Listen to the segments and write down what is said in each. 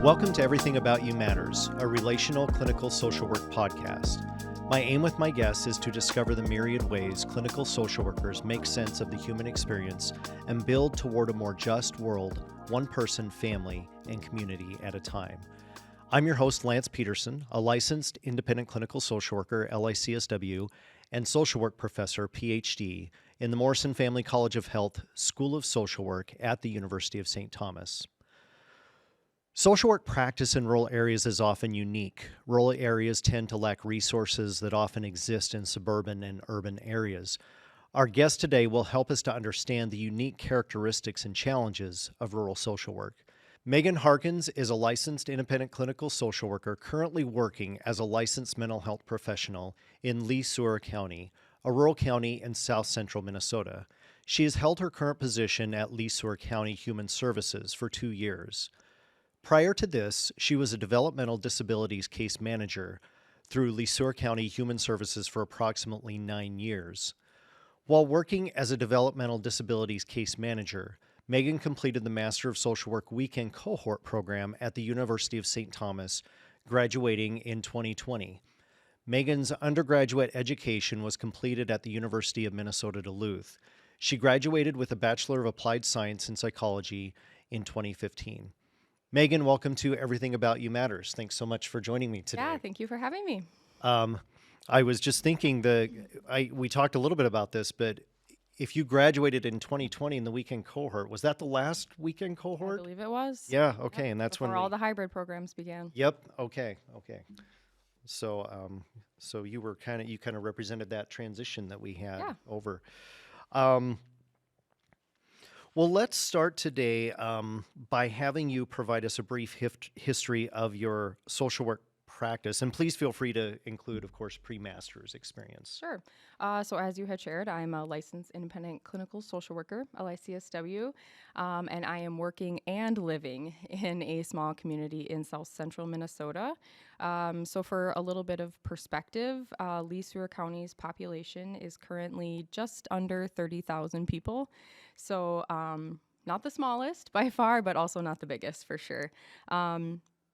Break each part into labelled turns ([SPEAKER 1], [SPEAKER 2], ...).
[SPEAKER 1] Welcome to Everything About You Matters, a relational clinical social work podcast. My aim with my guests is to discover the myriad ways clinical social workers make sense of the human experience and build toward a more just world, one person, family, and community at a time. I'm your host, Lance Peterson, a licensed independent clinical social worker, LICSW, and social work professor, PhD, in the Morrison Family College of Health School of Social Work at the University of St. Thomas. Social work practice in rural areas is often unique. Rural areas tend to lack resources that often exist in suburban and urban areas. Our guest today will help us to understand the unique characteristics and challenges of rural social work. Megan Harkins is a licensed independent clinical social worker currently working as a licensed mental health professional in Lee Sueur County, a rural county in south central Minnesota. She has held her current position at Lee Sueur County Human Services for 2 years. Prior to this, she was a developmental disabilities case manager through Lee Sueur County Human Services for approximately 9 years. While working as a developmental disabilities case manager, Megan completed the Master of Social Work Weekend Cohort program at the University of St. Thomas, graduating in 2020. Megan's undergraduate education was completed at the University of Minnesota Duluth. She graduated with a Bachelor of Applied Science in Psychology in 2015. Megan, welcome to Everything About You Matters. Thanks so much for joining me today.
[SPEAKER 2] Yeah, thank you for having me.
[SPEAKER 1] I was just thinking we talked a little bit about this, but if you graduated in 2020 in the weekend cohort, was that the last weekend cohort?
[SPEAKER 2] I believe it was.
[SPEAKER 1] Yeah, okay,
[SPEAKER 2] Yep,
[SPEAKER 1] and that's
[SPEAKER 2] before all the hybrid programs began.
[SPEAKER 1] Yep, okay. So so you kind of represented that transition that we had over. Well, let's start today by having you provide us a brief history of your social work practice. And please feel free to include, of course, pre-master's experience.
[SPEAKER 2] Sure. So as you had shared, I'm a licensed independent clinical social worker, LICSW, and I am working and living in a small community in south central Minnesota. So for a little bit of perspective, Lee Sueur County's population is currently just under 30,000 people. So not the smallest by far, but also not the biggest for sure.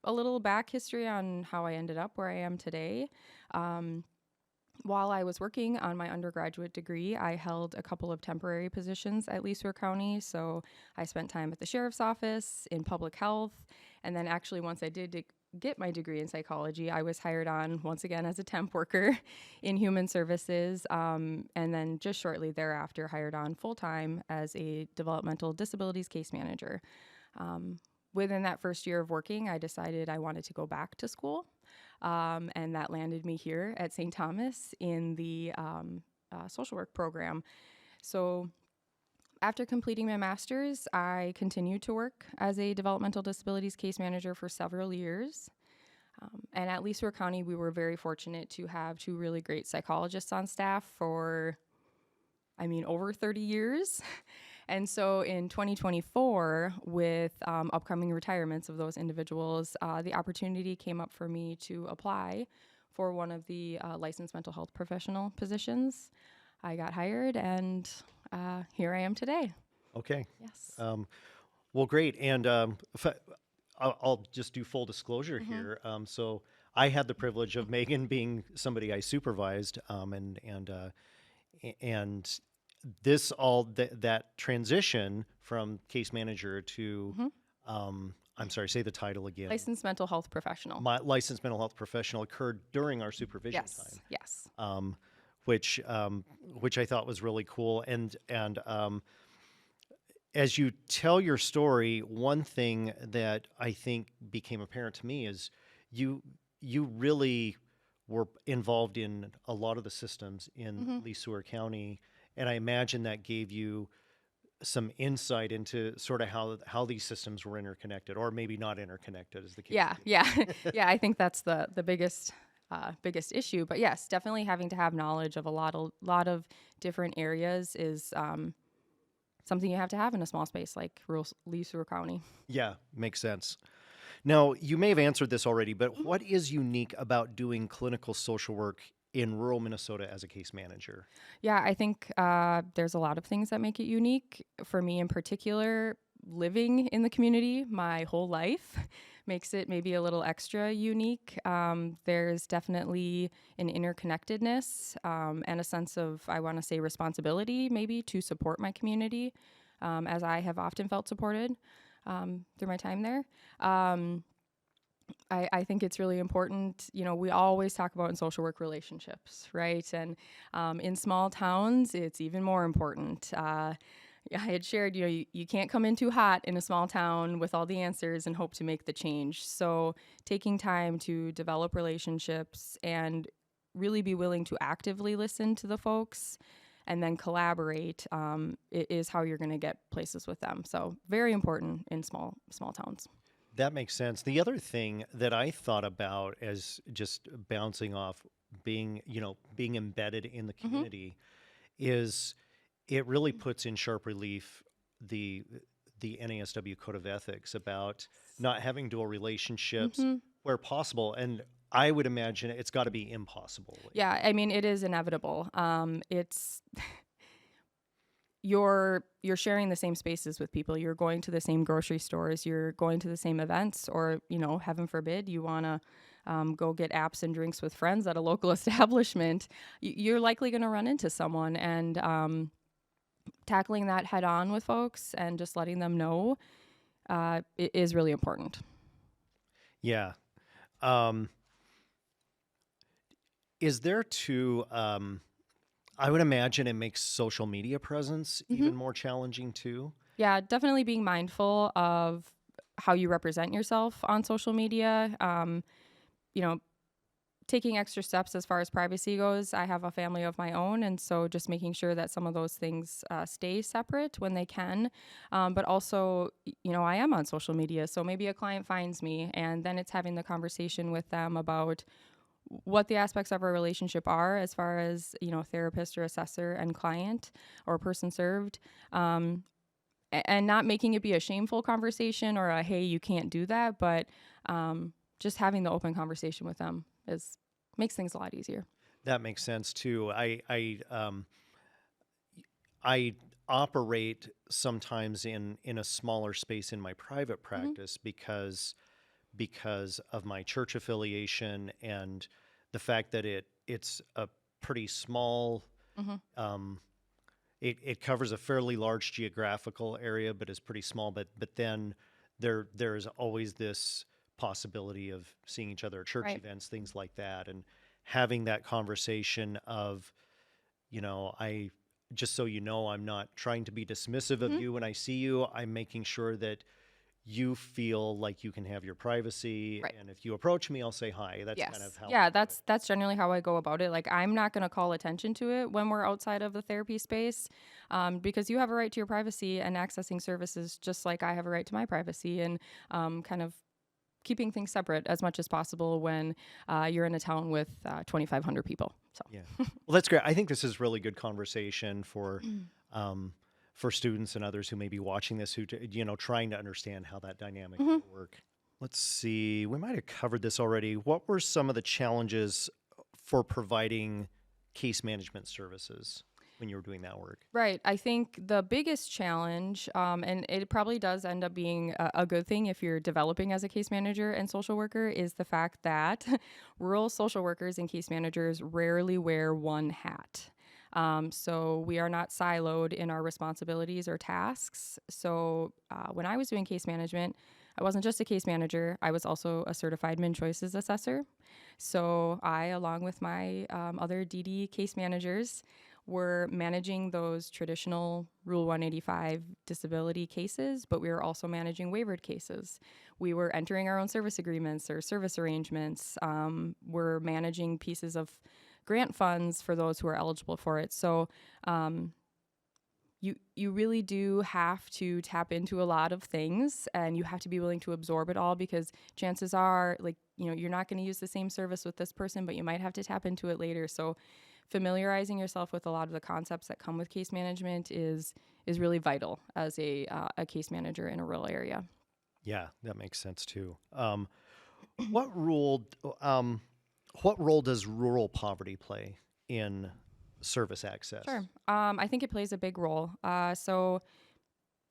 [SPEAKER 2] A little back history on how I ended up where I am today. While I was working on my undergraduate degree, I held a couple of temporary positions at Lee Sueur County. So I spent time at the sheriff's office in public health. And then actually once I did get my degree in psychology, I was hired on once again as a temp worker in human services. And then just shortly thereafter hired on full-time as a developmental disabilities case manager. Within that first year of working, I decided I wanted to go back to school, and that landed me here at St. Thomas in the social work program. So after completing my master's, I continued to work as a developmental disabilities case manager for several years. And at Lee Sueur County, we were very fortunate to have 2 really great psychologists on staff for, over 30 years. And so in 2024, with upcoming retirements of those individuals, the opportunity came up for me to apply for one of the licensed mental health professional positions. I got hired, and here I am today.
[SPEAKER 1] Okay.
[SPEAKER 2] Yes.
[SPEAKER 1] Well, great. And I'll just do full disclosure here. So I had the privilege of Megan being somebody I supervised, and this that transition from case manager to I'm sorry, say the title again.
[SPEAKER 2] Licensed mental health professional.
[SPEAKER 1] My licensed mental health professional occurred during our supervision time.
[SPEAKER 2] Yes.
[SPEAKER 1] Which I thought was really cool. And as you tell your story, one thing that I think became apparent to me is you really were involved in a lot of the systems in Lee Sueur County. And I imagine that gave you some insight into sort of how these systems were interconnected, or maybe not interconnected, as the case.
[SPEAKER 2] Yeah. I think that's the biggest issue. But yes, definitely having to have knowledge of a lot of different areas is something you have to have in a small space like rural Lee Sueur County.
[SPEAKER 1] Yeah, makes sense. Now, you may have answered this already, but what is unique about doing clinical social work in rural Minnesota as a case manager?
[SPEAKER 2] Yeah, I think there's a lot of things that make it unique. For me in particular, living in the community my whole life makes it maybe a little extra unique. There's definitely an interconnectedness and a sense of, I want to say, responsibility maybe to support my community, as I have often felt supported through my time there. I think it's really important. We always talk about in social work relationships, right? And in small towns, it's even more important. I had shared, you can't come in too hot in a small town with all the answers and hope to make the change. So taking time to develop relationships and really be willing to actively listen to the folks and then collaborate is how you're going to get places with them. So very important in small towns.
[SPEAKER 1] That makes sense. The other thing that I thought about as just bouncing off being embedded in the community is it really puts in sharp relief the NASW Code of Ethics about not having dual relationships where possible. And I would imagine it's got to be impossible.
[SPEAKER 2] Yeah, I mean, it is inevitable. It's you're sharing the same spaces with people. You're going to the same grocery stores. You're going to the same events, or heaven forbid, you want to go get apps and drinks with friends at a local establishment. You're likely going to run into someone, and tackling that head on with folks and just letting them know is really important.
[SPEAKER 1] Yeah. Is there too? I would imagine it makes social media presence even more challenging too.
[SPEAKER 2] Yeah, definitely being mindful of how you represent yourself on social media. Taking extra steps as far as privacy goes. I have a family of my own, and so just making sure that some of those things stay separate when they can. But also, I am on social media, so maybe a client finds me, and then it's having the conversation with them about what the aspects of our relationship are as far as, therapist or assessor and client or person served. And not making it be a shameful conversation or a, hey, you can't do that, but just having the open conversation with them makes things a lot easier.
[SPEAKER 1] That makes sense too. I operate sometimes in a smaller space in my private practice because of my church affiliation and the fact that it's a pretty small. It covers a fairly large geographical area, but is pretty small. But then there's always this possibility of seeing each other at church events, things like that, and having that conversation of, I just so I'm not trying to be dismissive of you when I see you. I'm making sure that you feel like you can have your privacy, and if you approach me, I'll say hi. That's kind of how.
[SPEAKER 2] Yeah, that's generally how I go about it. Like, I'm not going to call attention to it when we're outside of the therapy space, because you have a right to your privacy and accessing services just like I have a right to my privacy, and kind of keeping things separate as much as possible when you're in a town with 2,500 people. So
[SPEAKER 1] yeah, well, that's great. I think this is really good conversation for students and others who may be watching this, who trying to understand how that dynamic will work. Let's see. We might have covered this already. What were some of the challenges for providing case management services when you were doing that work?
[SPEAKER 2] Right. I think the biggest challenge, and it probably does end up being a good thing if you're developing as a case manager and social worker, is the fact that rural social workers and case managers rarely wear one hat. So we are not siloed in our responsibilities or tasks. So when I was doing case management, I wasn't just a case manager. I was also a certified Min Choices assessor. So I, along with my other DD case managers, were managing those traditional Rule 185 disability cases, but we were also managing waivered cases. We were entering our own service agreements or service arrangements. We're managing pieces of grant funds for those who are eligible for it. So you really do have to tap into a lot of things, and you have to be willing to absorb it all, because chances are, you're not going to use the same service with this person, but you might have to tap into it later. So familiarizing yourself with a lot of the concepts that come with case management is really vital as a case manager in a rural area.
[SPEAKER 1] Yeah, that makes sense too. What role does rural poverty play in service access?
[SPEAKER 2] Sure. I think it plays a big role. So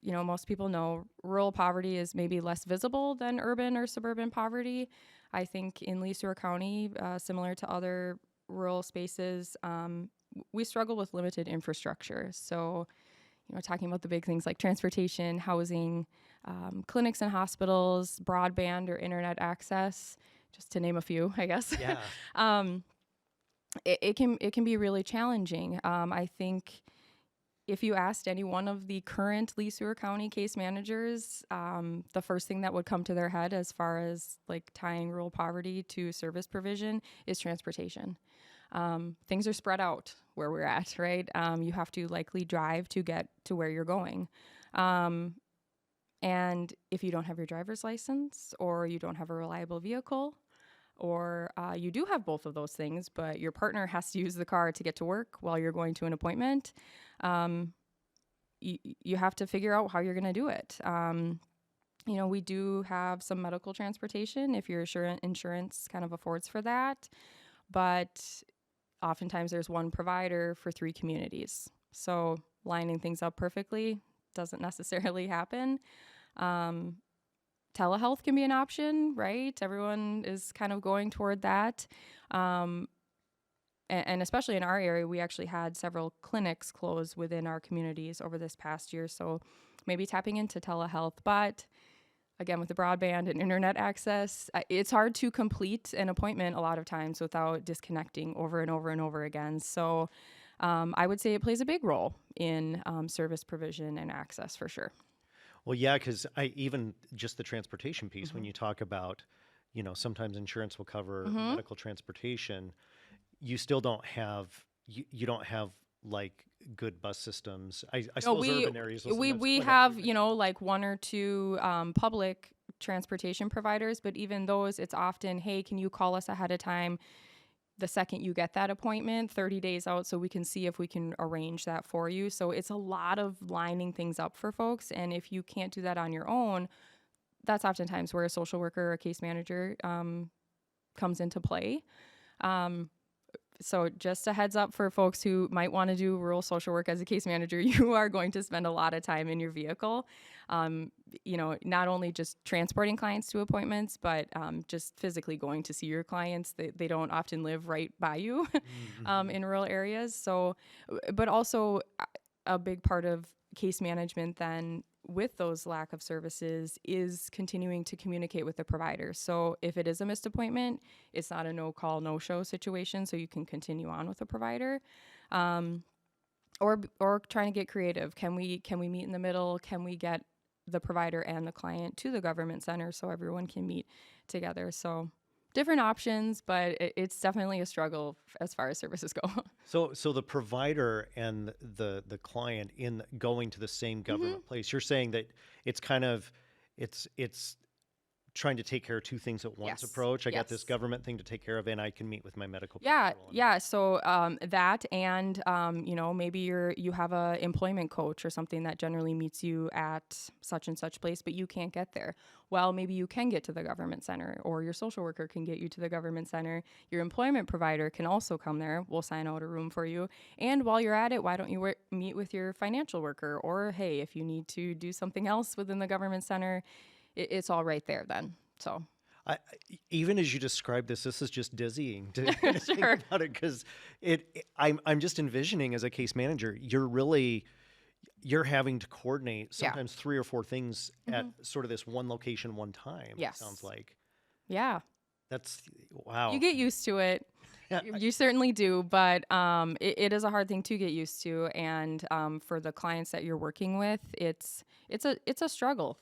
[SPEAKER 2] most people know rural poverty is maybe less visible than urban or suburban poverty. I think in Lee Stewart County, similar to other rural spaces, we struggle with limited infrastructure. So, talking about the big things like transportation, housing, clinics and hospitals, broadband or internet access, just to name a few, I guess.
[SPEAKER 1] Yeah.
[SPEAKER 2] It can be really challenging. I think if you asked any one of the current Lee Stewart County case managers, the first thing that would come to their head as far as like tying rural poverty to service provision is transportation. Things are spread out where we're at, right? You have to likely drive to get to where you're going. And if you don't have your driver's license or you don't have a reliable vehicle, or you do have both of those things, but your partner has to use the car to get to work while you're going to an appointment, you have to figure out how you're going to do it. We do have some medical transportation if your insurance kind of affords for that, but oftentimes there's one provider for 3 communities. So lining things up perfectly doesn't necessarily happen. Telehealth can be an option, right? Everyone is kind of going toward that. And especially in our area, we actually had several clinics close within our communities over this past year. So maybe tapping into telehealth. But again, with the broadband and internet access, it's hard to complete an appointment a lot of times without disconnecting over and over and over again. So I would say it plays a big role in service provision and access for sure.
[SPEAKER 1] Well, yeah, because even just the transportation piece, when you talk about, sometimes insurance will cover medical transportation, you still don't have, you don't have like good bus systems. I suppose urban areas will
[SPEAKER 2] we have, like 1 or 2 public transportation providers, but even those, it's often, hey, can you call us ahead of time the second you get that appointment, 30 days out, so we can see if we can arrange that for you. So it's a lot of lining things up for folks. And if you can't do that on your own, that's oftentimes where a social worker or a case manager comes into play. So just a heads up for folks who might want to do rural social work as a case manager, you are going to spend a lot of time in your vehicle, not only just transporting clients to appointments, but just physically going to see your clients. They don't often live right by you in rural areas. So, but also a big part of case management then with those lack of services is continuing to communicate with the provider. So if it is a missed appointment, it's not a no-call, no-show situation, so you can continue on with the provider. Or trying to get creative. Can we meet in the middle? Can we get the provider and the client to the government center so everyone can meet together? So different options, but it's definitely a struggle as far as services go.
[SPEAKER 1] So the provider and the client in going to the same government place, you're saying that it's kind of, it's trying to take care of 2 things at once approach. I got this government thing to take care of, and I can meet with my medical professional.
[SPEAKER 2] Yeah. So that, and maybe you have a employment coach or something that generally meets you at such and such place, but you can't get there. Well, maybe you can get to the government center, or your social worker can get you to the government center. Your employment provider can also come there. We'll sign out a room for you. And while you're at it, why don't you meet with your financial worker? Or hey, if you need to do something else within the government center, it's all right there then. So
[SPEAKER 1] even as you describe this is just dizzying to think about it, because I'm just envisioning as a case manager, you're having to coordinate sometimes 3 or 4 things at sort of this one location, one time.
[SPEAKER 2] Yes.
[SPEAKER 1] It sounds like.
[SPEAKER 2] Yeah.
[SPEAKER 1] That's wow.
[SPEAKER 2] You get used to it.
[SPEAKER 1] Yeah.
[SPEAKER 2] You certainly do, but it is a hard thing to get used to, and for the clients that you're working with, it's a struggle.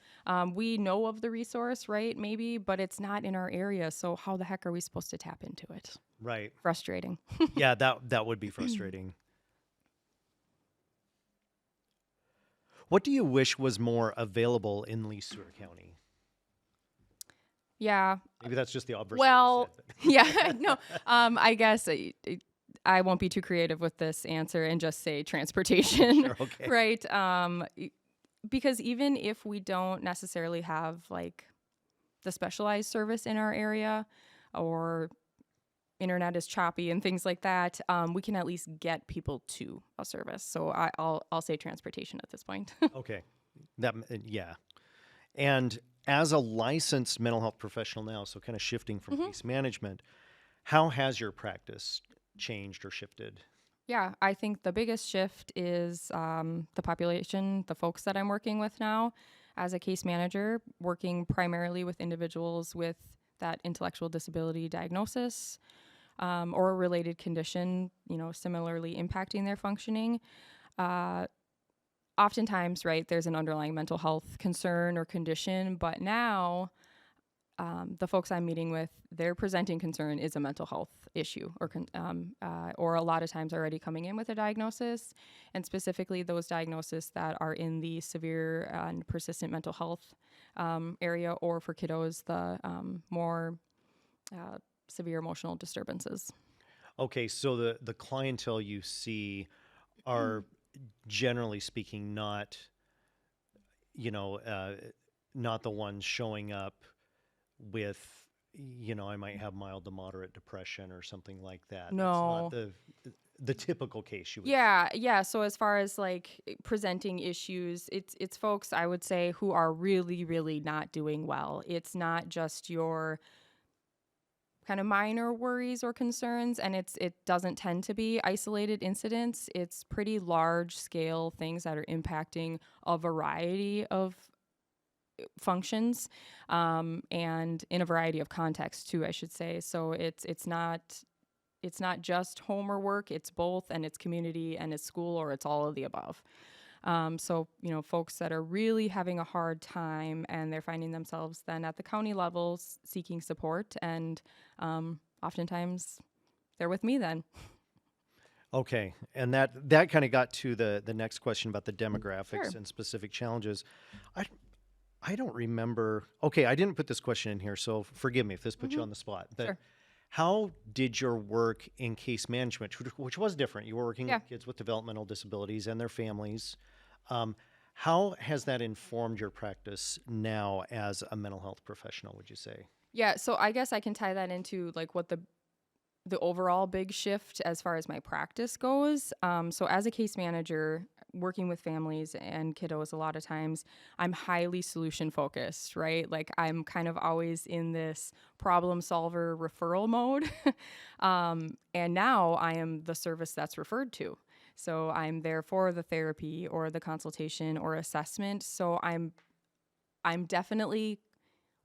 [SPEAKER 2] We know of the resource, right? Maybe, but it's not in our area. So how the heck are we supposed to tap into it?
[SPEAKER 1] Right.
[SPEAKER 2] Frustrating.
[SPEAKER 1] Yeah, that would be frustrating. What do you wish was more available in Lee Stewart County?
[SPEAKER 2] Yeah.
[SPEAKER 1] Maybe that's just the obverse.
[SPEAKER 2] Well, yeah, no. I guess I won't be too creative with this answer and just say transportation,
[SPEAKER 1] Sure, okay.
[SPEAKER 2] right? Because even if we don't necessarily have like the specialized service in our area, or internet is choppy and things like that, we can at least get people to a service. So I'll say transportation at this point.
[SPEAKER 1] Okay. Yeah. And as a licensed mental health professional now, so kind of shifting from
[SPEAKER 2] Hmm.
[SPEAKER 1] case management, how has your practice changed or shifted?
[SPEAKER 2] Yeah, I think the biggest shift is the population, the folks that I'm working with now as a case manager, working primarily with individuals with that intellectual disability diagnosis or a related condition, similarly impacting their functioning. Uh, Oftentimes, right, there's an underlying mental health concern or condition, but now the folks I'm meeting with, their presenting concern is a mental health issue, or a lot of times already coming in with a diagnosis, and specifically those diagnoses that are in the severe and persistent mental health area, or for kiddos, the more uh, severe emotional disturbances.
[SPEAKER 1] Okay, so the clientele you see are generally speaking not, you know, not the ones showing up with, I might have mild to moderate depression or something like that. That's not
[SPEAKER 2] No.
[SPEAKER 1] the typical case you would see.
[SPEAKER 2] Yeah, yeah. So as far as like presenting issues, it's folks I would say who are really, really not doing well. It's not just your kind of minor worries or concerns, and it doesn't tend to be isolated incidents. It's pretty large scale things that are impacting a variety of functions, and in a variety of contexts too, I should say. So it's not just home or work, it's both, and it's community and it's school, or it's all of the above. So, folks that are really having a hard time and they're finding themselves then at the county levels seeking support, and oftentimes they're with me then.
[SPEAKER 1] Okay, and that kind of got to the next question about the
[SPEAKER 2] Sure.
[SPEAKER 1] demographics and specific challenges. I I don't remember. Okay, I didn't put this question in here, so forgive me if this puts you
[SPEAKER 2] Hmm.
[SPEAKER 1] on the spot. But
[SPEAKER 2] Sure.
[SPEAKER 1] how did your work in case management, which was different, you were working
[SPEAKER 2] Yeah.
[SPEAKER 1] with kids with developmental disabilities and their families, um, how has that informed your practice now as a mental health professional, would you say?
[SPEAKER 2] Yeah. So I guess I can tie that into like what the overall big shift as far as my practice goes. So, as a case manager, working with families and kiddos, a lot of times I'm highly solution focused, right? Like, I'm kind of always in this problem solver referral mode. And now I am the service that's referred to. So, I'm there for the therapy or the consultation or assessment. So, I'm definitely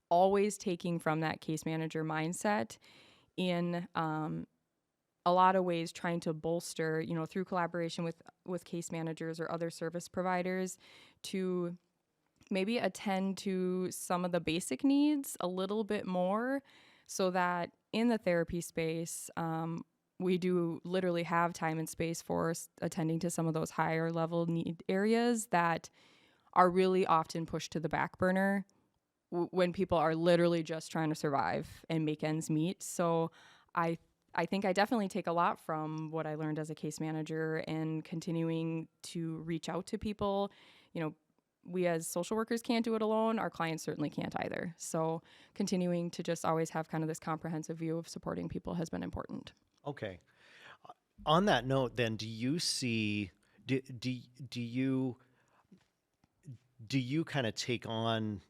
[SPEAKER 2] always taking from that case manager mindset in a lot of ways trying to bolster, through collaboration with case managers or other service providers, to maybe attend to some of the basic needs a little bit more, so that in the therapy space, we do literally have time and space for attending to some of those higher level need areas that are really often pushed to the back burner when people are literally just trying to survive and make ends meet. So I I think I definitely take a lot from what I learned as a case manager and continuing to reach out to people. You know, we as social workers can't do it alone. Our clients certainly can't either. So continuing to just always have kind of this comprehensive view of supporting people has been important.
[SPEAKER 1] Okay. On that note, then, do, do, do you do you kind of take on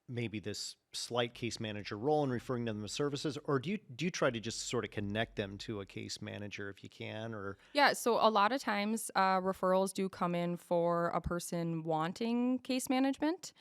[SPEAKER 1] maybe this slight case manager role in referring them to services, or do you try to just sort of connect them to a case manager if you can, or
[SPEAKER 2] Yeah, so a lot of times referrals do come in for a person wanting case management.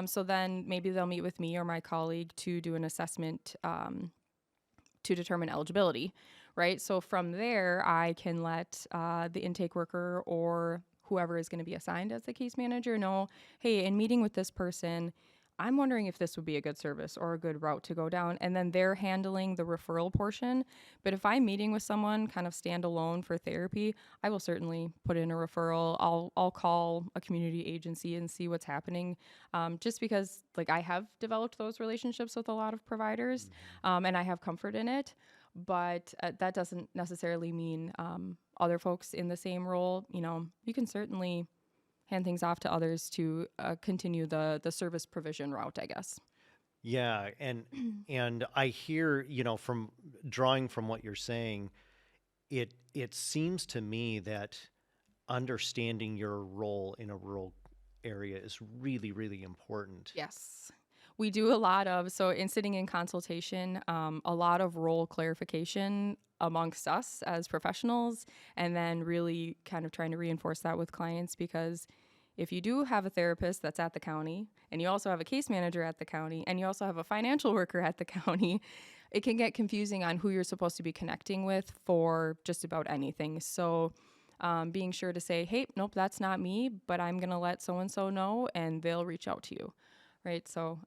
[SPEAKER 2] So then maybe they'll meet with me or my colleague to do an assessment to determine eligibility, right? So from there, I can let the intake worker or whoever is going to be assigned as the case manager know, hey, in meeting with this person, I'm wondering if this would be a good service or a good route to go down. And then they're handling the referral portion. But if I'm meeting with someone kind of standalone for therapy, I will certainly put in a referral. I'll call a community agency and see what's happening, just because like I have developed those relationships with a lot of providers, and I have comfort in it. But that doesn't necessarily mean other folks in the same role. You can certainly hand things off to others to continue the service provision route, I guess.
[SPEAKER 1] yeah, and I hear, from drawing from what you're saying, it seems to me that understanding your role in a rural area is really, really important.
[SPEAKER 2] Yes. We do a lot of, so in sitting in consultation, a lot of role clarification amongst us as professionals, and then really kind of trying to reinforce that with clients, because if you do have a therapist that's at the county, and you also have a case manager at the county, and you also have a financial worker at the county, it can get confusing on who you're supposed to be connecting with for just about anything. So being sure to say, hey, nope, that's not me, but I'm going to let so-and-so know, and they'll reach out to you. Right. So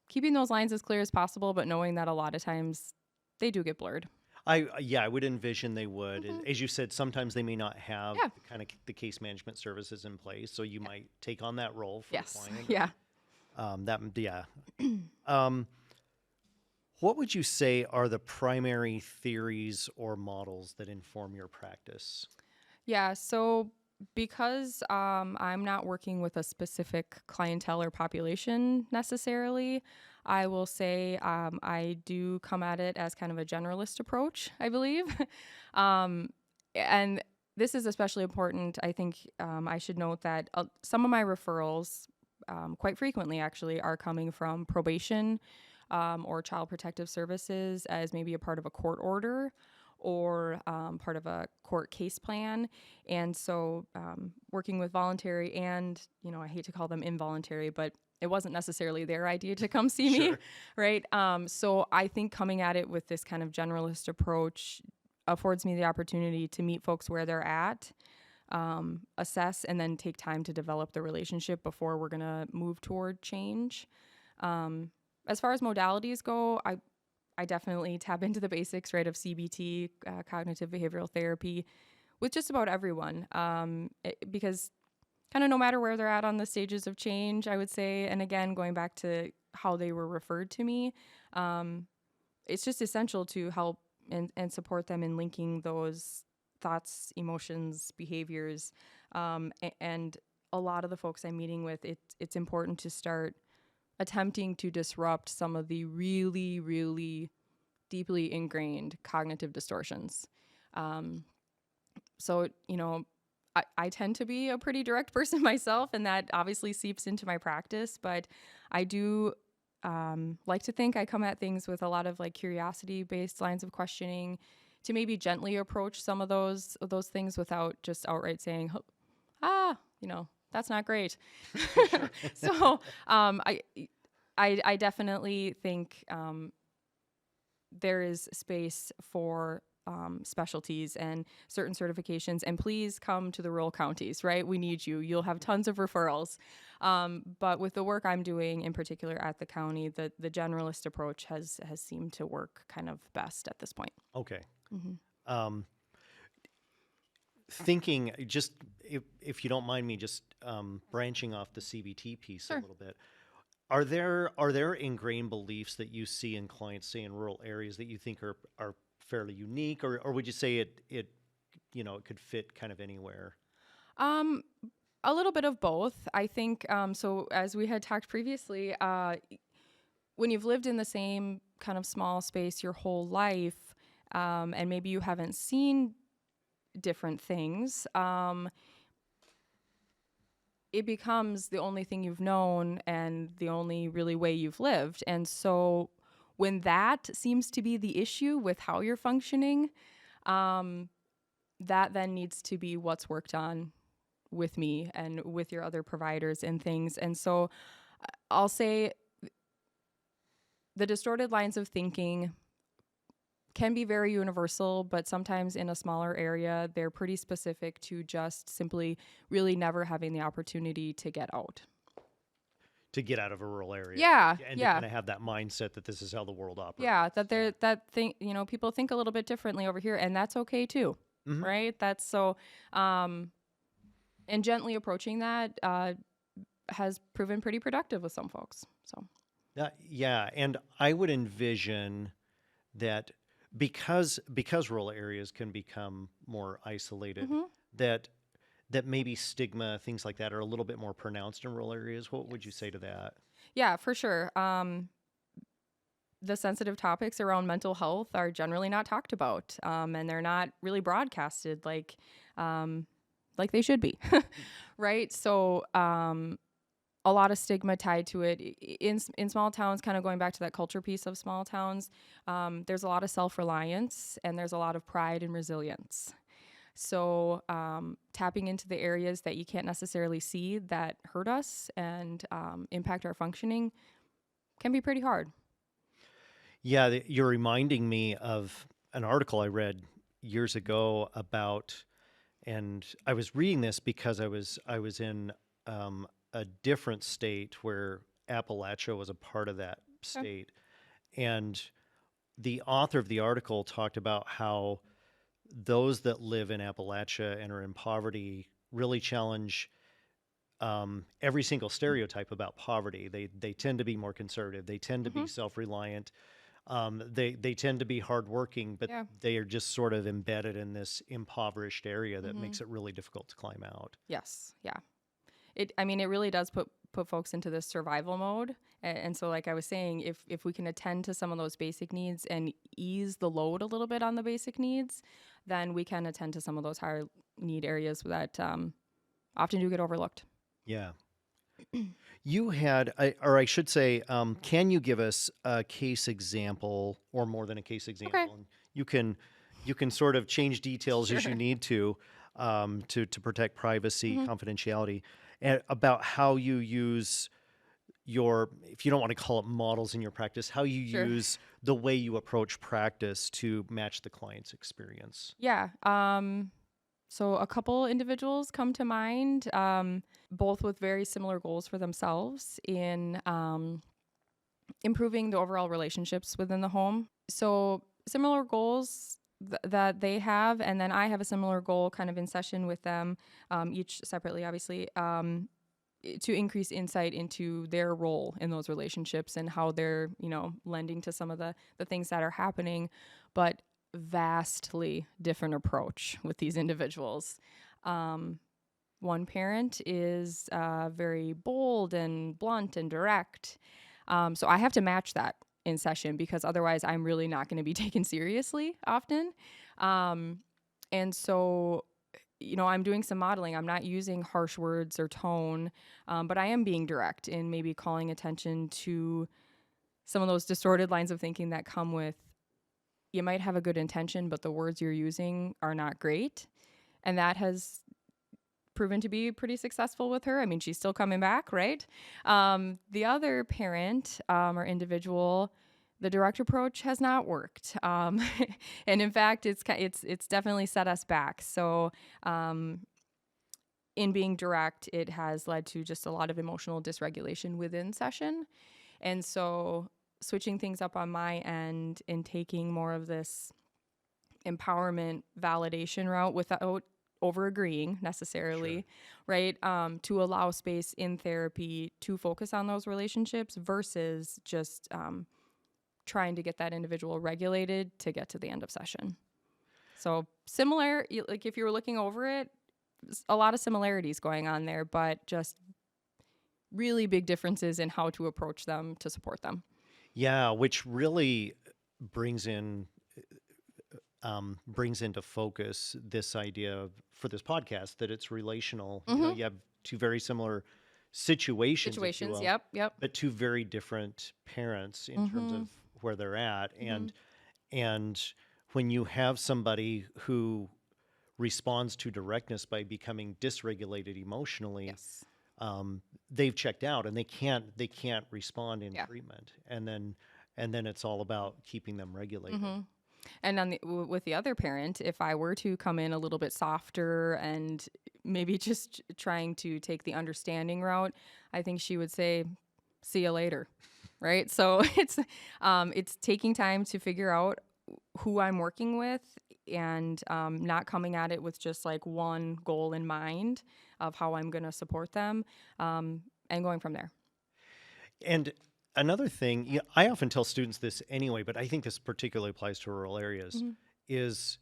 [SPEAKER 2] keeping those lines as clear as possible, but knowing that a lot of times they do get blurred.
[SPEAKER 1] I would envision they would.
[SPEAKER 2] Mm-hmm.
[SPEAKER 1] As you said, sometimes they may not have
[SPEAKER 2] Yeah.
[SPEAKER 1] the case management services in place, so you might take on that role for
[SPEAKER 2] Yes.
[SPEAKER 1] the client.
[SPEAKER 2] Yeah.
[SPEAKER 1] What would you say are the primary theories or models that inform your practice?
[SPEAKER 2] Yeah. So because I'm not working with a specific clientele or population necessarily, I will say I do come at it as kind of a generalist approach, I believe. um, and this is especially important. I think I should note that some of my referrals, quite frequently actually, are coming from probation or child protective services as maybe a part of a court order or part of a court case plan. And so working with voluntary and, I hate to call them involuntary, but it wasn't necessarily their idea to come see me,
[SPEAKER 1] Sure.
[SPEAKER 2] right? So I think coming at it with this kind of generalist approach affords me the opportunity to meet folks where they're at, assess, and then take time to develop the relationship before we're going to move toward change. As far as modalities go, I definitely tap into the basics, right, of CBT, cognitive behavioral therapy, with just about everyone, because kind of no matter where they're at on the stages of change, I would say, and again, going back to how they were referred to me, it's just essential to help and support them in linking those thoughts, emotions, behaviors, and a lot of the folks I'm meeting with, it's important to start attempting to disrupt some of the really, really deeply ingrained cognitive distortions. So, I tend to be a pretty direct person myself, and that obviously seeps into my practice, but I do like to think I come at things with a lot of like curiosity-based lines of questioning to maybe gently approach some of those things without just outright saying, that's not great. So I definitely think there is space for specialties and certain certifications, and please come to the rural counties, right? We need you. You'll have tons of referrals. But with the work I'm doing in particular at the county, the generalist approach has seemed to work kind of best at this point.
[SPEAKER 1] Okay.
[SPEAKER 2] Mm-hmm.
[SPEAKER 1] Thinking, just if you don't mind me just branching off the CBT piece
[SPEAKER 2] Sure.
[SPEAKER 1] a little bit, are there ingrained beliefs that you see in clients, say in rural areas, that you think are fairly unique, or would you say it could fit kind of anywhere?
[SPEAKER 2] A little bit of both. I think, so as we had talked previously, when you've lived in the same kind of small space your whole life, and maybe you haven't seen different things, it becomes the only thing you've known and the only really way you've lived. And so when that seems to be the issue with how you're functioning, that then needs to be what's worked on with me and with your other providers and things. And so I'll say the distorted lines of thinking can be very universal, but sometimes in a smaller area, they're pretty specific to just simply really never having the opportunity to get out.
[SPEAKER 1] To get out of a rural area.
[SPEAKER 2] Yeah,
[SPEAKER 1] And
[SPEAKER 2] yeah.
[SPEAKER 1] to kind of have that mindset that this is how the world operates.
[SPEAKER 2] Yeah, people think a little bit differently over here, and that's okay too,
[SPEAKER 1] Mhm.
[SPEAKER 2] right? That's so, and gently approaching that has proven pretty productive with some folks. So,
[SPEAKER 1] Yeah, and I would envision that because rural areas can become more isolated,
[SPEAKER 2] mhm.
[SPEAKER 1] that maybe stigma, things like that, are a little bit more pronounced in rural areas. What would you say to that?
[SPEAKER 2] Yeah, for sure. The sensitive topics around mental health are generally not talked about, and they're not really broadcasted like like they should be, right? So a lot of stigma tied to it in small towns. Kind of going back to that culture piece of small towns, there's a lot of self-reliance and there's a lot of pride and resilience. So tapping into the areas that you can't necessarily see that hurt us and impact our functioning can be pretty hard.
[SPEAKER 1] Yeah, you're reminding me of an article I read years ago about, and I was reading this because I was in a different state where Appalachia was a part of that
[SPEAKER 2] Okay.
[SPEAKER 1] state, and the author of the article talked about how those that live in Appalachia and are in poverty really challenge every single stereotype about poverty. They tend to be more conservative. They tend to
[SPEAKER 2] Mm-hmm.
[SPEAKER 1] be self-reliant. They tend to be hardworking, but
[SPEAKER 2] Yeah.
[SPEAKER 1] they are just sort of embedded in this impoverished area that
[SPEAKER 2] Mm-hmm.
[SPEAKER 1] makes it really difficult to climb out.
[SPEAKER 2] Yes. Yeah. It really does put folks into this survival mode. And so, like I was saying, if we can attend to some of those basic needs and ease the load a little bit on the basic needs, then we can attend to some of those higher need areas that often do get overlooked.
[SPEAKER 1] Yeah. You had, or I should say, can you give us a case example, or more than a case
[SPEAKER 2] Okay.
[SPEAKER 1] example? And you can sort of change details as you
[SPEAKER 2] Sure.
[SPEAKER 1] need to protect privacy,
[SPEAKER 2] Hmm.
[SPEAKER 1] confidentiality, and about how you use your, if you don't want to call it models in your practice, how you
[SPEAKER 2] Sure.
[SPEAKER 1] use the way you approach practice to match the client's experience.
[SPEAKER 2] Yeah. So a couple individuals come to mind, both with very similar goals for themselves in improving the overall relationships within the home. So similar goals that they have, and then I have a similar goal kind of in session with them, each separately, obviously, to increase insight into their role in those relationships and how they're, lending to some of the things that are happening, but vastly different approach with these individuals. One parent is very bold and blunt and direct. So I have to match that in session because otherwise I'm really not going to be taken seriously often. And so, I'm doing some modeling. I'm not using harsh words or tone, but I am being direct in maybe calling attention to some of those distorted lines of thinking that come with you might have a good intention, but the words you're using are not great. And that has proven to be pretty successful with her. I mean, she's still coming back, right? The other parent or individual, the direct approach has not worked, and in fact, it's definitely set us back. So, in being direct, it has led to just a lot of emotional dysregulation within session, and so switching things up on my end and taking more of this empowerment validation route without over agreeing necessarily,
[SPEAKER 1] Sure.
[SPEAKER 2] right? To allow space in therapy to focus on those relationships versus just trying to get that individual regulated to get to the end of session. So similar, like if you were looking over it, a lot of similarities going on there, but just really big differences in how to approach them to support them.
[SPEAKER 1] Yeah, which really brings in brings into focus this idea for this podcast that it's relational. You know,
[SPEAKER 2] Mm-hmm.
[SPEAKER 1] you have two very similar situations, if you
[SPEAKER 2] Situations.
[SPEAKER 1] will,
[SPEAKER 2] Yep.
[SPEAKER 1] but two very different parents in terms
[SPEAKER 2] Mm-hmm.
[SPEAKER 1] of where they're at.
[SPEAKER 2] Mm-hmm.
[SPEAKER 1] And when you have somebody who responds to directness by becoming dysregulated emotionally,
[SPEAKER 2] Yes.
[SPEAKER 1] they've checked out and they can't respond in
[SPEAKER 2] Yeah.
[SPEAKER 1] treatment. And then it's all about keeping them regulated.
[SPEAKER 2] Mm-hmm. And with the other parent, if I were to come in a little bit softer and maybe just trying to take the understanding route, I think she would say, "See you later," right? So it's taking time to figure out who I'm working with and not coming at it with just like one goal in mind of how I'm going to support them, and going from there.
[SPEAKER 1] And another thing, I often tell students this anyway, but I think this particularly applies to rural areas,
[SPEAKER 2] Mm-hmm.
[SPEAKER 1] is,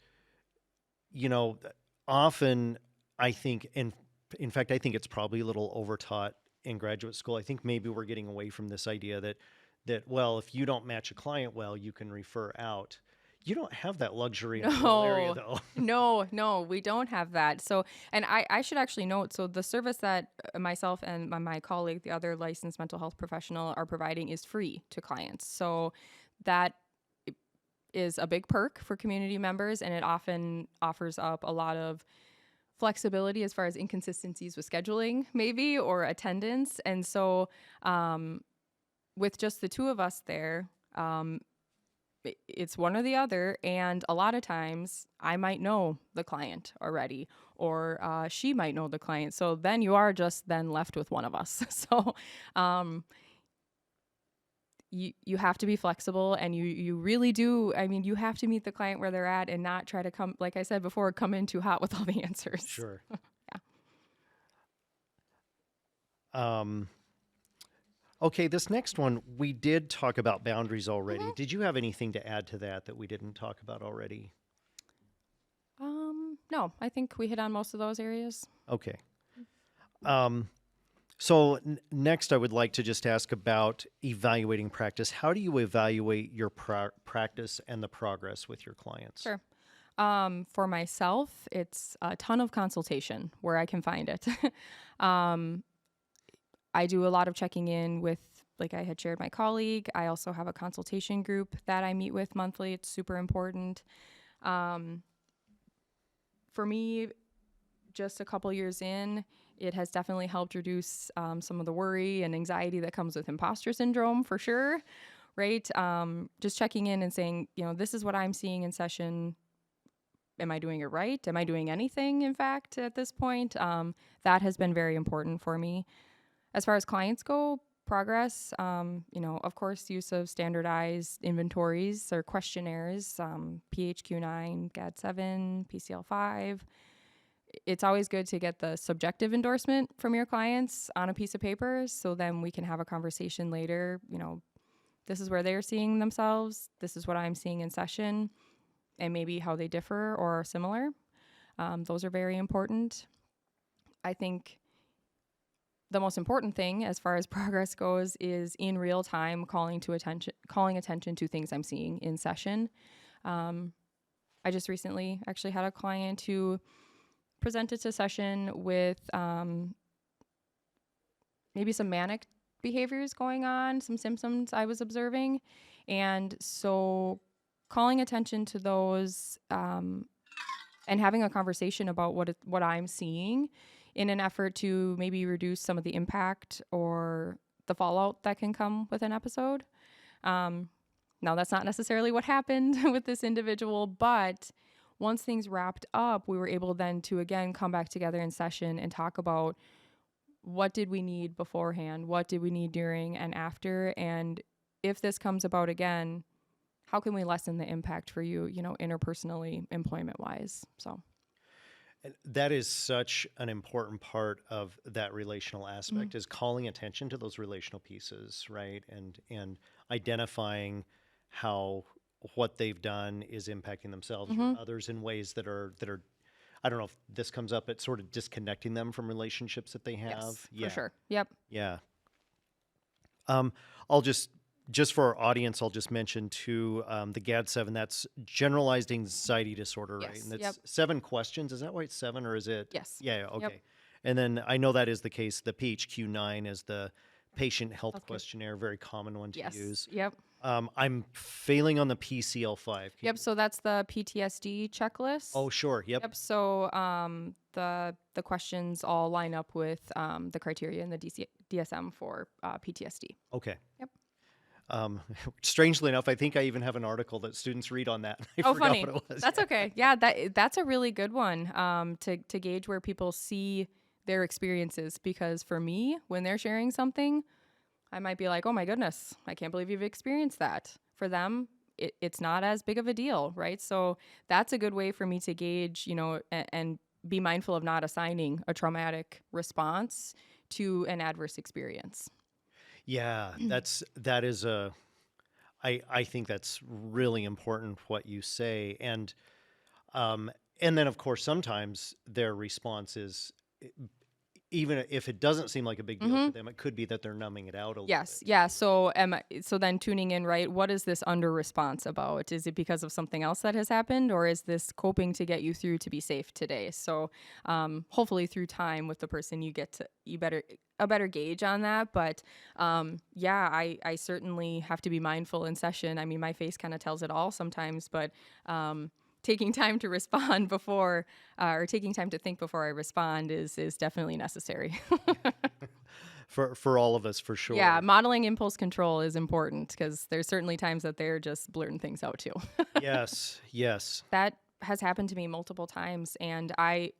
[SPEAKER 1] you know, often I think, in fact, I think it's probably a little overtaught in graduate school. I think maybe we're getting away from this idea that well, if you don't match a client well, you can refer out. You don't have that luxury in the rural area,
[SPEAKER 2] No,
[SPEAKER 1] though.
[SPEAKER 2] no, we don't have that. So, and I should actually note, so the service that myself and my colleague, the other licensed mental health professional, are providing is free to clients. So that is a big perk for community members, and it often offers up a lot of flexibility as far as inconsistencies with scheduling, maybe, or attendance. And so, with just the two of us there, it's one or the other. And a lot of times I might know the client already, or she might know the client. So then you are just then left with one of us. So um, you have to be flexible, and you really do. I mean, you have to meet the client where they're at and not try to come, like I said before, come in too hot with all the answers.
[SPEAKER 1] Sure.
[SPEAKER 2] Yeah.
[SPEAKER 1] Um, okay, this next one, we did talk about boundaries already.
[SPEAKER 2] Mhm.
[SPEAKER 1] Did you have anything to add to that we didn't talk about already?
[SPEAKER 2] No, I think we hit on most of those areas.
[SPEAKER 1] Okay. So next, I would like to just ask about evaluating practice. How do you evaluate your practice and the progress with your clients?
[SPEAKER 2] Sure. For myself, it's a ton of consultation where I can find it. um, I do a lot of checking in with, like I had shared, my colleague. I also have a consultation group that I meet with monthly. It's super important. For me, just a couple years in, it has definitely helped reduce some of the worry and anxiety that comes with imposter syndrome, for sure, right? Just checking in and saying, this is what I'm seeing in session. Am I doing it right? Am I doing anything, in fact, at this point? That has been very important for me. As far as clients go, progress, of course, use of standardized inventories or questionnaires, PHQ-9, GAD-7, PCL-5. It's always good to get the subjective endorsement from your clients on a piece of paper, so then we can have a conversation later. This is where they're seeing themselves. This is what I'm seeing in session, and maybe how they differ or are similar. Those are very important. I think the most important thing as far as progress goes is in real time calling attention to things I'm seeing in session. I just recently actually had a client who presented to session with maybe some manic behaviors going on, some symptoms I was observing. And so calling attention to those and having a conversation about what I'm seeing in an effort to maybe reduce some of the impact or the fallout that can come with an episode. Now, that's not necessarily what happened with this individual, but once things wrapped up, we were able then to, again, come back together in session and talk about what did we need beforehand, what did we need during and after, and if this comes about again, how can we lessen the impact for you, interpersonally, employment-wise, so.
[SPEAKER 1] And that is such an important part of that relational aspect, is calling attention to those relational pieces, right? And identifying how what they've done is impacting themselves or others in ways that are I don't know if this comes up, it's sort of disconnecting them from relationships that they have.
[SPEAKER 2] Yes, for sure. Yep.
[SPEAKER 1] Yeah. I'll just for our audience, I'll just mention too, the GAD-7, that's generalized anxiety disorder, right?
[SPEAKER 2] Yes,
[SPEAKER 1] And that's 7 questions. Is that why it's 7, or is it?
[SPEAKER 2] Yes.
[SPEAKER 1] Yeah, okay.
[SPEAKER 2] Yep.
[SPEAKER 1] And then I know that is the case. The PHQ-9 is the patient health
[SPEAKER 2] Healthcare.
[SPEAKER 1] Questionnaire, very common one to
[SPEAKER 2] Yes.
[SPEAKER 1] use.
[SPEAKER 2] Yep.
[SPEAKER 1] I'm failing on the PCL-5.
[SPEAKER 2] Yep. So that's the PTSD checklist.
[SPEAKER 1] Oh, sure. Yep.
[SPEAKER 2] Yep. So the questions all line up with the criteria in the DSM for PTSD.
[SPEAKER 1] Okay.
[SPEAKER 2] Yep.
[SPEAKER 1] Strangely enough, I think I even have an article that students read on that. I
[SPEAKER 2] Oh,
[SPEAKER 1] forgot
[SPEAKER 2] funny.
[SPEAKER 1] what it was.
[SPEAKER 2] That's okay. Yeah, that's a really good one to gauge where people see their experiences. Because for me, when they're sharing something, I might be like, oh my goodness, I can't believe you've experienced that. For them, it's not as big of a deal, right? So that's a good way for me to gauge, and be mindful of not assigning a traumatic response to an adverse experience.
[SPEAKER 1] Yeah, I think that's really important what you say. And then of course sometimes their response is even if it doesn't seem like a big deal to them, it could be that they're numbing it out a little
[SPEAKER 2] Yes.
[SPEAKER 1] bit.
[SPEAKER 2] Yeah. So then tuning in, right? What is this under response about? Is it because of something else that has happened, or is this coping to get you through to be safe today? So, hopefully through time with the person, you get to, a better gauge on that. But, yeah, I certainly have to be mindful in session. I mean, my face kind of tells it all sometimes, but, taking time to respond before, or taking time to think before I respond is definitely necessary.
[SPEAKER 1] For all of us, for sure.
[SPEAKER 2] Yeah, modeling impulse control is important because there's certainly times that they're just blurting things out too.
[SPEAKER 1] Yes.
[SPEAKER 2] That has happened to me multiple times, and I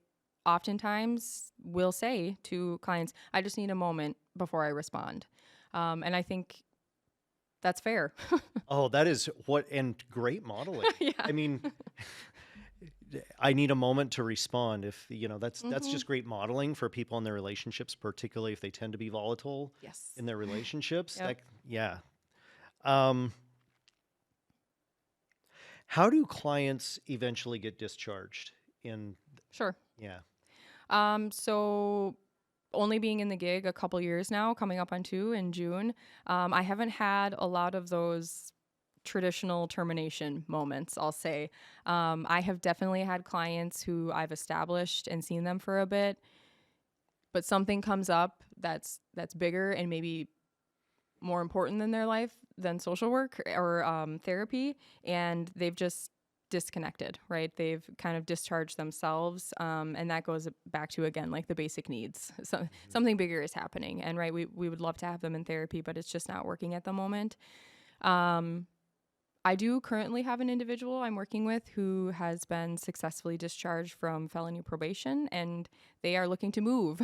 [SPEAKER 2] oftentimes will say to clients, I just need a moment before I respond. And I think that's fair.
[SPEAKER 1] Oh, that is and great modeling.
[SPEAKER 2] Yeah.
[SPEAKER 1] I mean, I need a moment to respond. If that's
[SPEAKER 2] Mm-hmm.
[SPEAKER 1] just great modeling for people in their relationships, particularly if they tend to be volatile
[SPEAKER 2] Yes.
[SPEAKER 1] in their relationships.
[SPEAKER 2] Yep.
[SPEAKER 1] Yeah. Um, how do clients eventually get discharged?
[SPEAKER 2] Sure.
[SPEAKER 1] Yeah.
[SPEAKER 2] So only being in the gig a couple years now, coming up on 2 in June, I haven't had a lot of those traditional termination moments, I'll say. I have definitely had clients who I've established and seen them for a bit, but something comes up that's bigger and maybe more important in their life than social work or therapy, and they've just disconnected, right? They've kind of discharged themselves, and that goes back to, again, like the basic needs. So something bigger is happening, and right, we would love to have them in therapy, but it's just not working at the moment. I do currently have an individual I'm working with who has been successfully discharged from felony probation, and they are looking to move.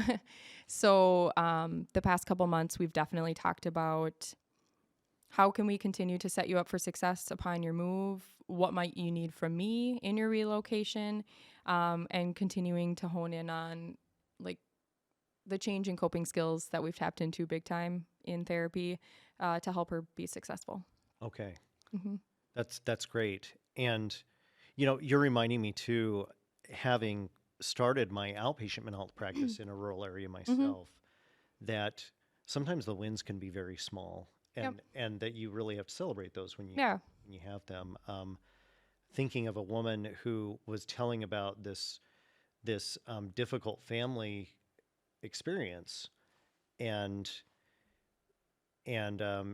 [SPEAKER 2] So the past couple months, we've definitely talked about how can we continue to set you up for success upon your move? What might you need from me in your relocation? And continuing to hone in on like the change in coping skills that we've tapped into big time in therapy to help her be successful.
[SPEAKER 1] Okay.
[SPEAKER 2] Mm-hmm.
[SPEAKER 1] That's great. And you're reminding me too, having started my outpatient mental health practice in a rural area myself, that sometimes the wins can be very small,
[SPEAKER 2] Yep.
[SPEAKER 1] and that you really have to celebrate those when
[SPEAKER 2] Yeah.
[SPEAKER 1] you have them. Thinking of a woman who was telling about this difficult family experience, and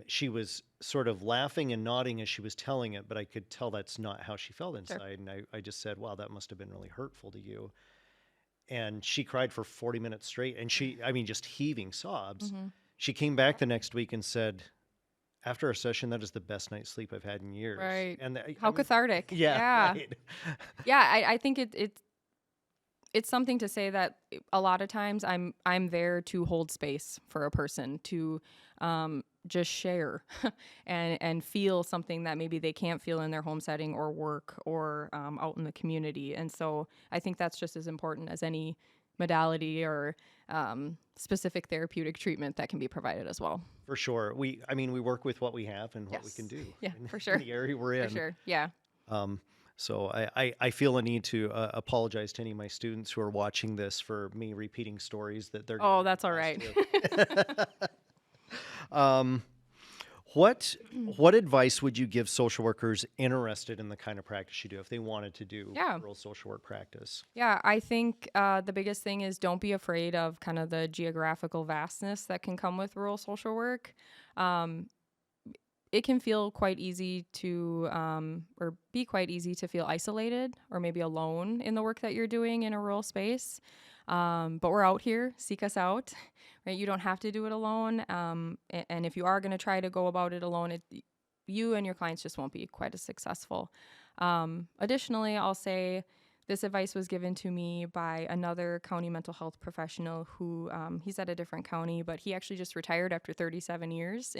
[SPEAKER 1] she was sort of laughing and nodding as she was telling it, but I could tell that's not how she felt inside.
[SPEAKER 2] Sure.
[SPEAKER 1] And I just said, wow, that must have been really hurtful to you. And she cried for 40 minutes straight, and just heaving sobs.
[SPEAKER 2] Mm-hmm.
[SPEAKER 1] She came back the next week and said, after our session, that is the best night's sleep I've had in years.
[SPEAKER 2] Right.
[SPEAKER 1] And
[SPEAKER 2] How cathartic.
[SPEAKER 1] yeah. Right.
[SPEAKER 2] Yeah, I think it's something to say that a lot of times I'm there to hold space for a person to just share and feel something that maybe they can't feel in their home setting or work or out in the community. And so I think that's just as important as any modality or specific therapeutic treatment that can be provided as well.
[SPEAKER 1] For sure. We work with what we have and what we can do.
[SPEAKER 2] Yeah,
[SPEAKER 1] in,
[SPEAKER 2] for sure.
[SPEAKER 1] in the area we're in.
[SPEAKER 2] For sure. Yeah.
[SPEAKER 1] So I feel a need to apologize to any of my students who are watching this for me repeating stories that they're.
[SPEAKER 2] Oh, that's all right.
[SPEAKER 1] What advice would you give social workers interested in the kind of practice you do if they wanted to do rural social work practice?
[SPEAKER 2] Yeah, I think the biggest thing is don't be afraid of kind of the geographical vastness that can come with rural social work. It can feel quite easy to, or be quite easy to feel isolated or maybe alone in the work that you're doing in a rural space. But we're out here, seek us out, right? You don't have to do it alone. And if you are going to try to go about it alone, you and your clients just won't be quite as successful. Additionally, I'll say this advice was given to me by another county mental health professional who, he's at a different county, but he actually just retired after 37 years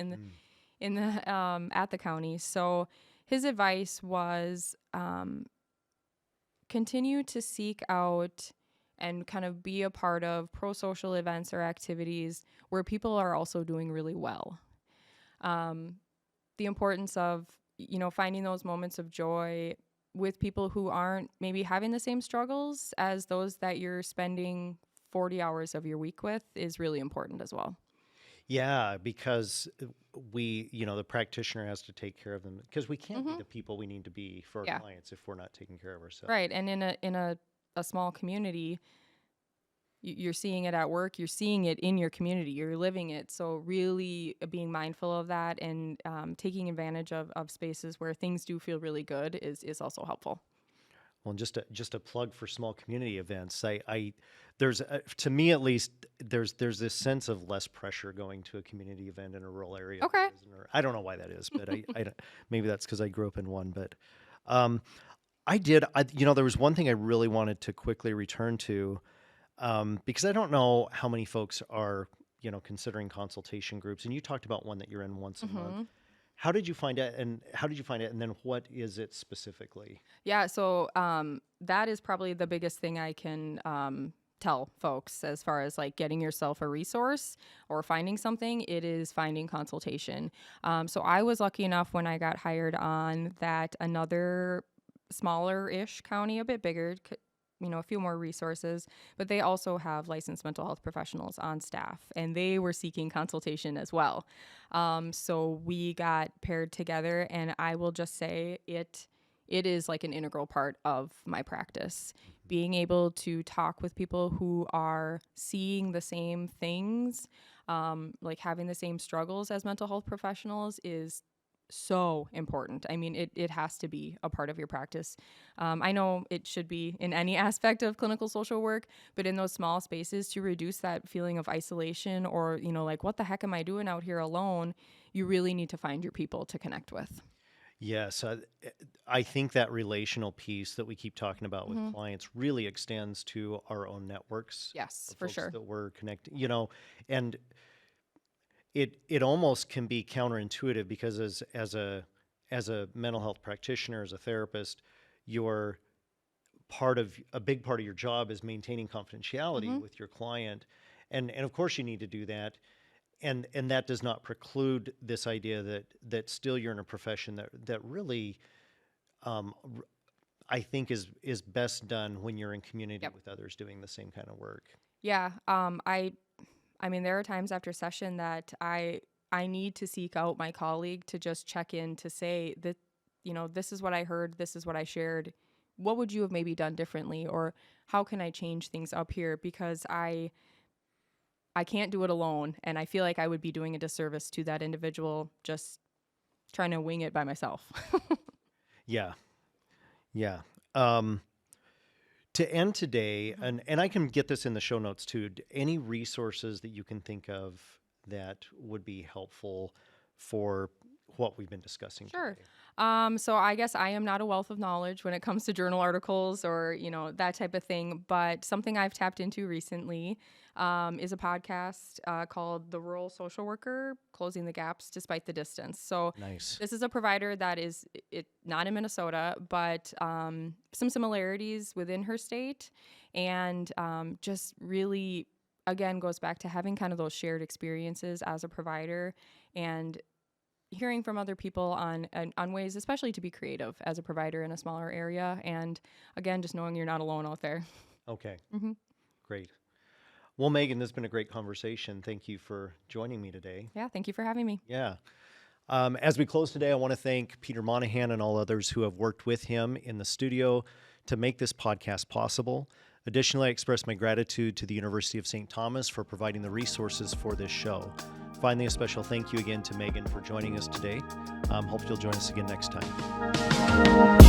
[SPEAKER 2] at the county. So his advice was continue to seek out and kind of be a part of pro-social events or activities where people are also doing really well. The importance of, finding those moments of joy with people who aren't maybe having the same struggles as those that you're spending 40 hours of your week with is really important as well.
[SPEAKER 1] Yeah, because the practitioner has to take care of them because we can't be the people we need to be for our clients if we're not taking care of ourselves.
[SPEAKER 2] Right. And in a small community, you're seeing it at work, you're seeing it in your community, you're living it. So really being mindful of that and taking advantage of spaces where things do feel really good is also helpful.
[SPEAKER 1] Well, just a plug for small community events. There's to me at least there's this sense of less pressure going to a community event in a rural area.
[SPEAKER 2] Okay.
[SPEAKER 1] I don't know why that is, but I maybe that's because I grew up in one. But there was one thing I really wanted to quickly return to because I don't know how many folks are considering consultation groups, and you talked about one that you're in once a month. How did you find it, and then what is it specifically?
[SPEAKER 2] Yeah, so that is probably the biggest thing I can tell folks as far as like getting yourself a resource or finding something. It is finding consultation. So I was lucky enough when I got hired on that another smaller-ish county, a bit bigger, a few more resources, but they also have licensed mental health professionals on staff, and they were seeking consultation as well. So we got paired together, and I will just say it is like an integral part of my practice. Being able to talk with people who are seeing the same things, like having the same struggles as mental health professionals is so important. I mean, it has to be a part of your practice. I know it should be in any aspect of clinical social work, but in those small spaces to reduce that feeling of isolation or, like, what the heck am I doing out here alone? You really need to find your people to connect with.
[SPEAKER 1] Yes, I think that relational piece that we keep talking about with clients really extends to our own networks.
[SPEAKER 2] Yes, for sure.
[SPEAKER 1] That we're connected, and it almost can be counterintuitive because as a mental health practitioner, as a therapist, a big part of your job is maintaining confidentiality with your client, and of course you need to do that. And that does not preclude this idea that still you're in a profession that really, I think is best done when you're in community with others doing the same kind of work.
[SPEAKER 2] Yeah. I mean, there are times after session that I need to seek out my colleague to just check in to say that, this is what I heard, this is what I shared. What would you have maybe done differently, or how can I change things up here? Because I can't do it alone, and I feel like I would be doing a disservice to that individual just trying to wing it by myself.
[SPEAKER 1] Yeah. To end today, and I can get this in the show notes too, any resources that you can think of that would be helpful for what we've been discussing today?
[SPEAKER 2] So I guess I am not a wealth of knowledge when it comes to journal articles or, that type of thing. But something I've tapped into recently is a podcast called The Rural Social Worker, Closing the Gaps Despite the Distance. So
[SPEAKER 1] nice.
[SPEAKER 2] This is a provider that is not in Minnesota, but some similarities within her state, and just really, again, goes back to having kind of those shared experiences as a provider and hearing from other people on ways, especially to be creative as a provider in a smaller area. And again, just knowing you're not alone out there.
[SPEAKER 1] Okay. Great. Well, Megan, this has been a great conversation. Thank you for joining me today.
[SPEAKER 2] Yeah, thank you for having me.
[SPEAKER 1] Yeah. As we close today, I want to thank Peter Monahan and all others who have worked with him in the studio to make this podcast possible. Additionally, I express my gratitude to the University of St. Thomas for providing the resources for this show. Finally, a special thank you again to Megan for joining us today. Hope you'll join us again next time.